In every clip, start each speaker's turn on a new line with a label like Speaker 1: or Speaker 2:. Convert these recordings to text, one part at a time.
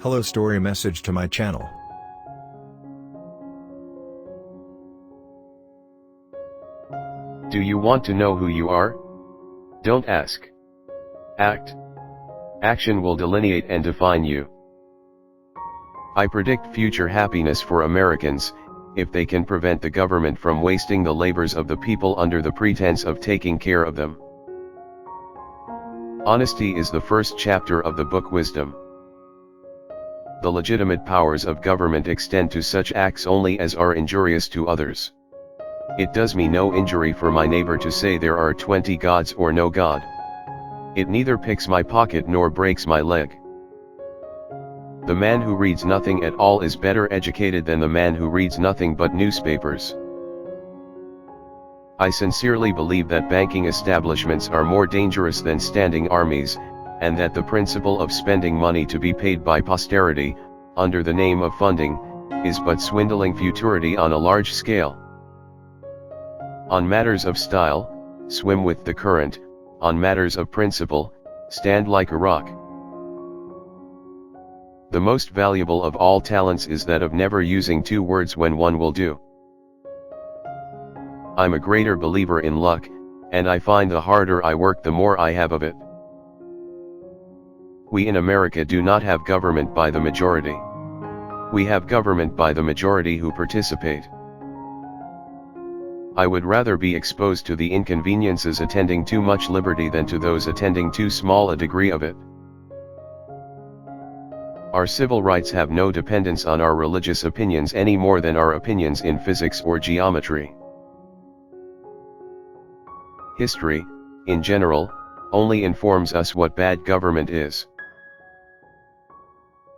Speaker 1: Hello story message to my channel.
Speaker 2: Do you want to know who you are? Don't ask. Act. Action will delineate and define you. I predict future happiness for Americans, if they can prevent the government from wasting the labors of the people under the pretense of taking care of them. Honesty is the first chapter of the book Wisdom. The legitimate powers of government extend to such acts only as are injurious to others. It does me no injury for my neighbor to say there are 20 gods or no God. It neither picks my pocket nor breaks my leg. The man who reads nothing at all is better educated than the man who reads nothing but newspapers. I sincerely believe that banking establishments are more dangerous than standing armies, and that the principle of spending money to be paid by posterity, under the name of funding, is but swindling futurity on a large scale. On matters of style, swim with the current; on matters of principle, stand like a rock. The most valuable of all talents is that of never using two words when one will do. I'm a greater believer in luck, and I find the harder I work the more I have of it. We in America do not have government by the majority. We have government by the majority who participate. I would rather be exposed to the inconveniences attending too much liberty than to those attending too small a degree of it. Our civil rights have no dependence on our religious opinions any more than our opinions in physics or geometry. History, in general, only informs us what bad government is.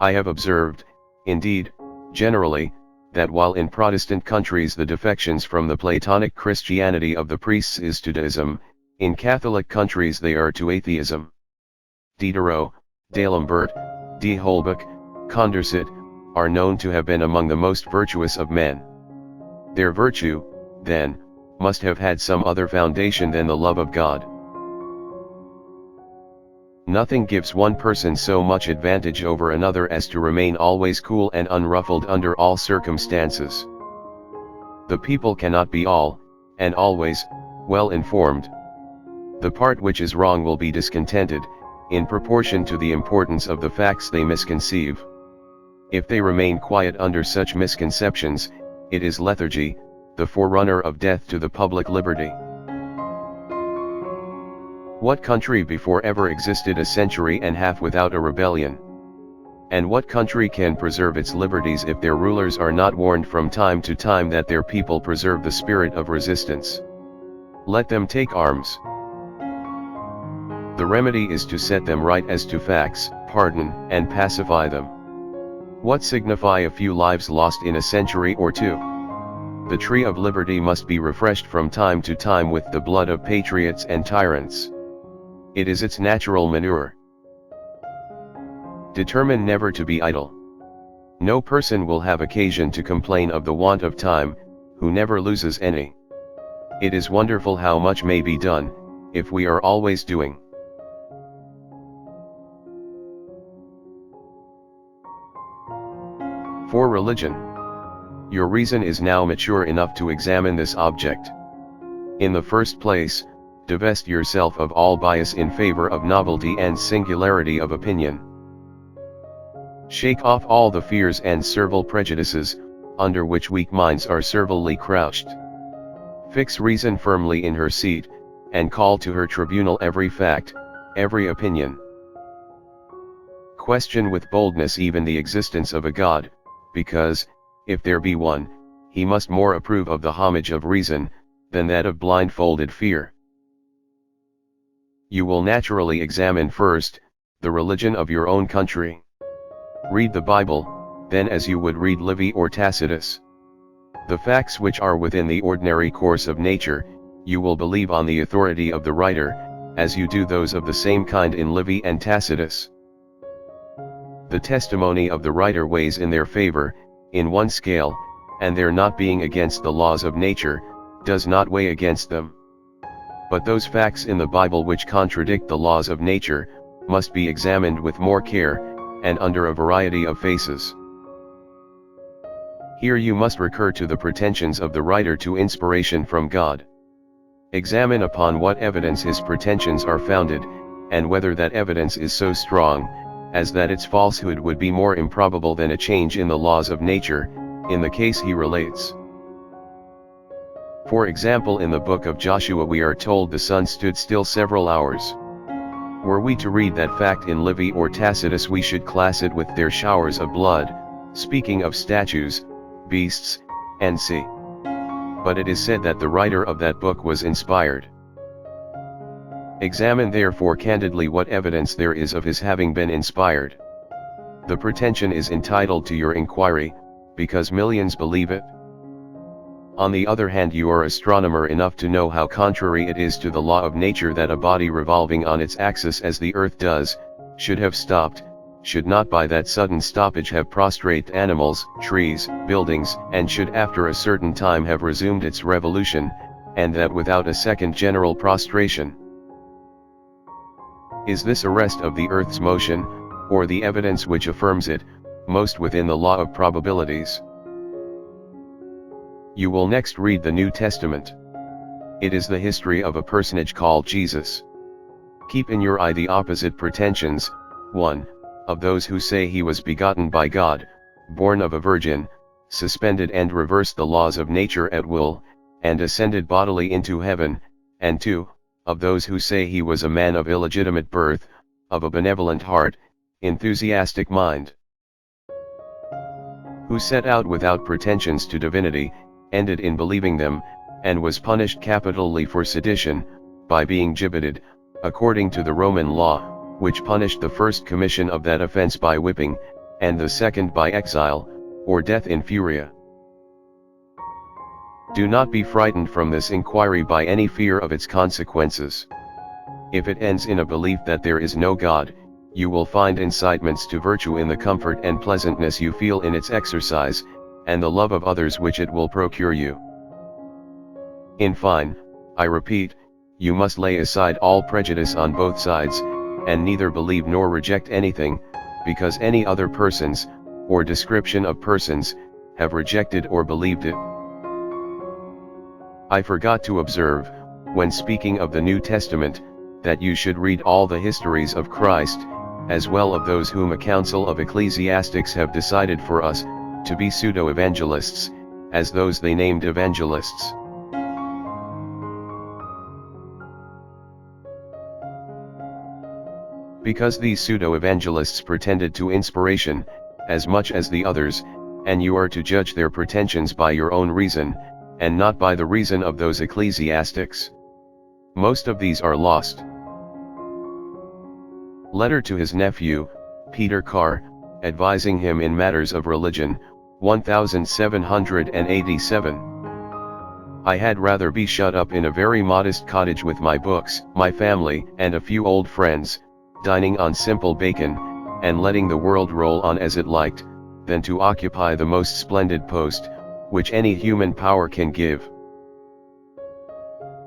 Speaker 2: I have observed, indeed, generally, that while in Protestant countries the defections from the Platonic Christianity of the priests is to deism, in Catholic countries they are to atheism. Diderot, D'Alembert, de Holbach, Condorcet, are known to have been among the most virtuous of men. Their virtue, then, must have had some other foundation than the love of God. Nothing gives one person so much advantage over another as to remain always cool and unruffled under all circumstances. The people cannot be all, and always, well informed. The part which is wrong will be discontented, in proportion to the importance of the facts they misconceive. If they remain quiet under such misconceptions, it is lethargy, the forerunner of death to the public liberty. What country before ever existed a century and a half without a rebellion? And what country can preserve its liberties if their rulers are not warned from time to time that their people preserve the spirit of resistance? Let them take arms. The remedy is to set them right as to facts, pardon, and pacify them. What signify a few lives lost in a century or two? The tree of liberty must be refreshed from time to time with the blood of patriots and tyrants. It is its natural manure. Determine never to be idle. No person will have occasion to complain of the want of time, who never loses any. It is wonderful how much may be done, if we are always doing. For religion. Your reason is now mature enough to examine this object. In the first place, divest yourself of all bias in favor of novelty and singularity of opinion. Shake off all the fears and servile prejudices, under which weak minds are servilely crouched. Fix reason firmly in her seat, and call to her tribunal every fact, every opinion. Question with boldness even the existence of a God, because, if there be one, he must more approve of the homage of reason, than that of blindfolded fear. You will naturally examine first, the religion of your own country. Read the Bible, then as you would read Livy or Tacitus. The facts which are within the ordinary course of nature, you will believe on the authority of the writer, as you do those of the same kind in Livy and Tacitus. The testimony of the writer weighs in their favor, in one scale, and their not being against the laws of nature, does not weigh against them. But those facts in the Bible which contradict the laws of nature, must be examined with more care, and under a variety of faces. Here you must recur to the pretensions of the writer to inspiration from God. Examine upon what evidence his pretensions are founded, and whether that evidence is so strong, as that its falsehood would be more improbable than a change in the laws of nature, in the case he relates. For example, in the book of Joshua we are told the sun stood still several hours. Were we to read that fact in Livy or Tacitus, we should class it with their showers of blood, speaking of statues, beasts, and sea. But it is said that the writer of that book was inspired. Examine therefore candidly what evidence there is of his having been inspired. The pretension is entitled to your inquiry, because millions believe it. On the other hand, you are astronomer enough to know how contrary it is to the law of nature that a body revolving on its axis as the earth does, should have stopped, should not by that sudden stoppage have prostrate animals, trees, buildings, and should after a certain time have resumed its revolution, and that without a second general prostration. Is this arrest of the earth's motion, or the evidence which affirms it, most within the law of probabilities? You will next read the New Testament. It is the history of a personage called Jesus. Keep in your eye the opposite pretensions. 1. Of those who say he was begotten by God, born of a virgin, suspended and reversed the laws of nature at will, and ascended bodily into heaven, and 2. Of those who say he was a man of illegitimate birth, of a benevolent heart, enthusiastic mind, who set out without pretensions to divinity, ended in believing them, and was punished capitally for sedition, by being gibbeted, according to the Roman law, which punished the first commission of that offense by whipping, and the second by exile, or death in furia. Do not be frightened from this inquiry by any fear of its consequences. If it ends in a belief that there is no God, you will find incitements to virtue in the comfort and pleasantness you feel in its exercise, and the love of others which it will procure you. In fine, I repeat, you must lay aside all prejudice on both sides, and neither believe nor reject anything, because any other persons, or description of persons, have rejected or believed it. I forgot to observe, when speaking of the New Testament, that you should read all the histories of Christ, as well of those whom a council of ecclesiastics have decided for us, to be pseudo-evangelists, as those they named evangelists. Because these pseudo-evangelists pretended to inspiration, as much as the others, and you are to judge their pretensions by your own reason, and not by the reason of those ecclesiastics. Most of these are lost. Letter to his nephew, Peter Carr, advising him in matters of religion, 1787. I had rather be shut up in a very modest cottage with my books, my family, and a few old friends, dining on simple bacon, and letting the world roll on as it liked, than to occupy the most splendid post, which any human power can give.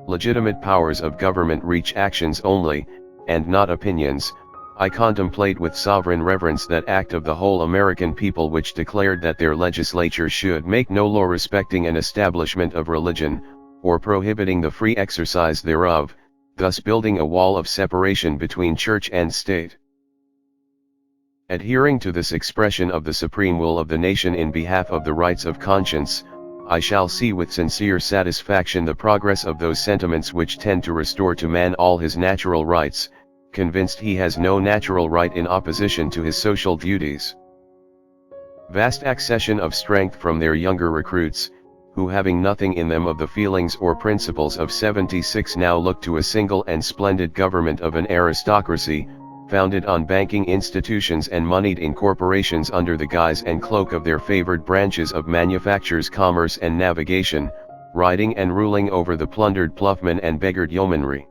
Speaker 2: Legitimate powers of government reach actions only, and not opinions. I contemplate with sovereign reverence that act of the whole American people which declared that their legislature should make no law respecting an establishment of religion, or prohibiting the free exercise thereof, thus building a wall of separation between church and state. Adhering to this expression of the supreme will of the nation in behalf of the rights of conscience, I shall see with sincere satisfaction the progress of those sentiments which tend to restore to man all his natural rights, convinced he has no natural right in opposition to his social duties. Vast accession of strength from their younger recruits, who having nothing in them of the feelings or principles of '76 now look to a single and splendid government of an aristocracy, founded on banking institutions and moneyed in corporations under the guise and cloak of their favored branches of manufactures, commerce and navigation, riding and ruling over the plundered ploughman and beggared yeomanry.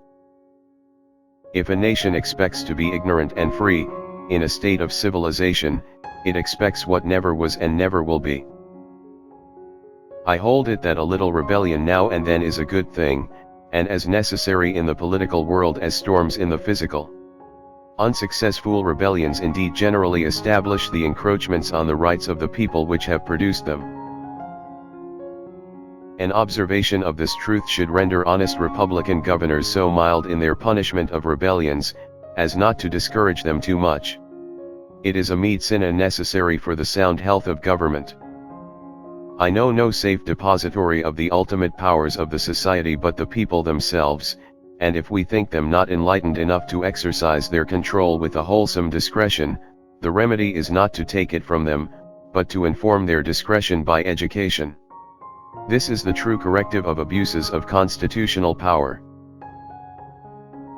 Speaker 2: If a nation expects to be ignorant and free, in a state of civilization, it expects what never was and never will be. I hold it that a little rebellion now and then is a good thing, and as necessary in the political world as storms in the physical. Unsuccessful rebellions indeed generally establish the encroachments on the rights of the people which have produced them. An observation of this truth should render honest Republican governors so mild in their punishment of rebellions, as not to discourage them too much. It is a medicina necessary for the sound health of government. I know no safe depository of the ultimate powers of the society but the people themselves, and if we think them not enlightened enough to exercise their control with a wholesome discretion, the remedy is not to take it from them, but to inform their discretion by education. This is the true corrective of abuses of constitutional power.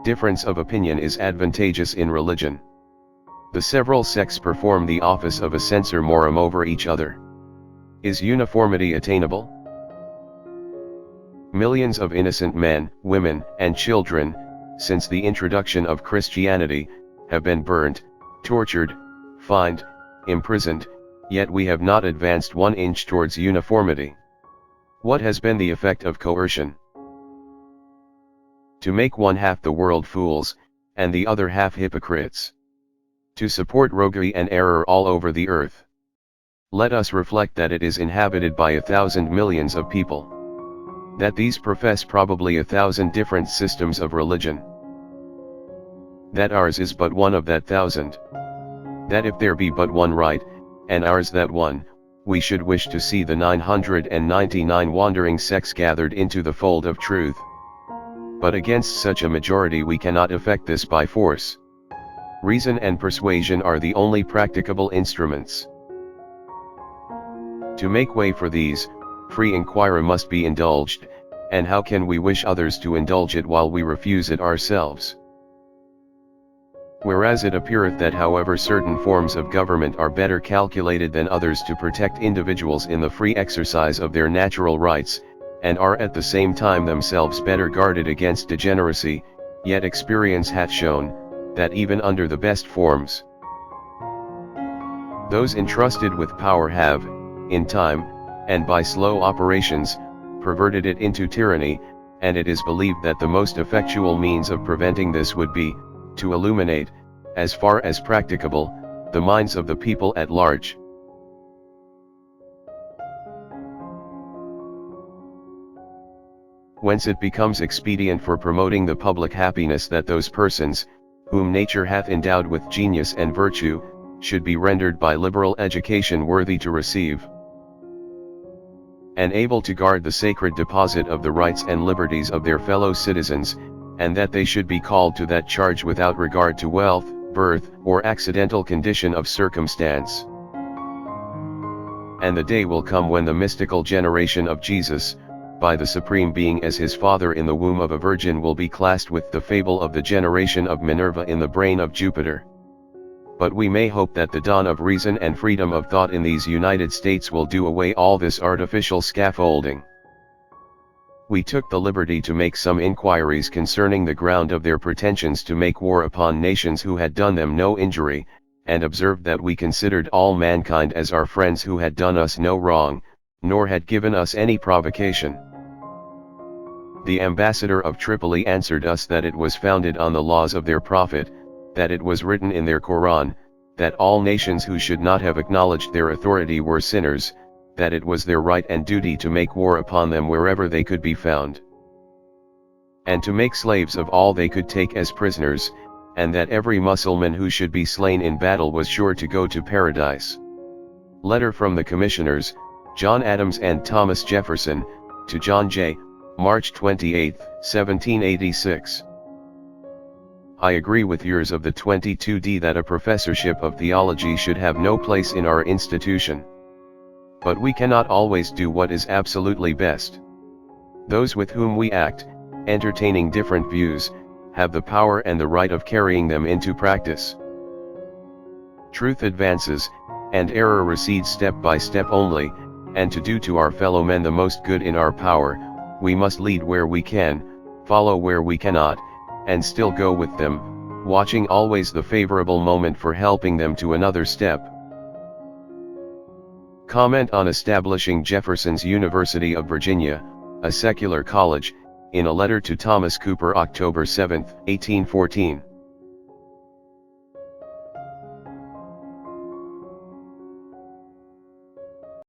Speaker 2: Difference of opinion is advantageous in religion. The several sects perform the office of a censor morum over each other. Is uniformity attainable? Millions of innocent men, women, and children, since the introduction of Christianity, have been burnt, tortured, fined, imprisoned, yet we have not advanced 1 inch towards uniformity. What has been the effect of coercion? To make one half the world fools, and the other half hypocrites. To support roguery and error all over the earth. Let us reflect that it is inhabited by 1,000 millions of people. That these profess probably 1,000 different systems of religion. That ours is but one of that 1,000. That if there be but one right, and ours that one, we should wish to see the 999 wandering sects gathered into the fold of truth. But against such a majority we cannot effect this by force. Reason and persuasion are the only practicable instruments. To make way for these, free inquiry must be indulged, and how can we wish others to indulge it while we refuse it ourselves? Whereas it appeareth that however certain forms of government are better calculated than others to protect individuals in the free exercise of their natural rights, and are at the same time themselves better guarded against degeneracy, yet experience hath shown, that even under the best forms, those entrusted with power have, in time, and by slow operations, perverted it into tyranny, and it is believed that the most effectual means of preventing this would be, to illuminate, as far as practicable, the minds of the people at large. Whence it becomes expedient for promoting the public happiness that those persons, whom nature hath endowed with genius and virtue, should be rendered by liberal education worthy to receive, and able to guard the sacred deposit of the rights and liberties of their fellow citizens, and that they should be called to that charge without regard to wealth, birth, or accidental condition of circumstance. And the day will come when the mystical generation of Jesus, by the Supreme Being as his Father in the womb of a virgin, will be classed with the fable of the generation of Minerva in the brain of Jupiter. But we may hope that the dawn of reason and freedom of thought in these United States will do away all this artificial scaffolding. We took the liberty to make some inquiries concerning the ground of their pretensions to make war upon nations who had done them no injury, and observed that we considered all mankind as our friends who had done us no wrong, nor had given us any provocation. The ambassador of Tripoli answered us that it was founded on the laws of their prophet, that it was written in their Koran, that all nations who should not have acknowledged their authority were sinners, that it was their right and duty to make war upon them wherever they could be found, and to make slaves of all they could take as prisoners, and that every Musselman who should be slain in battle was sure to go to paradise. Letter from the Commissioners, John Adams and Thomas Jefferson, to John J., March 28, 1786. I agree with yours of the 22d that a professorship of theology should have no place in our institution. But we cannot always do what is absolutely best. Those with whom we act, entertaining different views, have the power and the right of carrying them into practice. Truth advances, and error recedes step by step only, and to do to our fellow men the most good in our power, we must lead where we can, follow where we cannot, and still go with them, watching always the favorable moment for helping them to another step. Comment on establishing Jefferson's University of Virginia, a secular college, in a letter to Thomas Cooper October 7, 1814.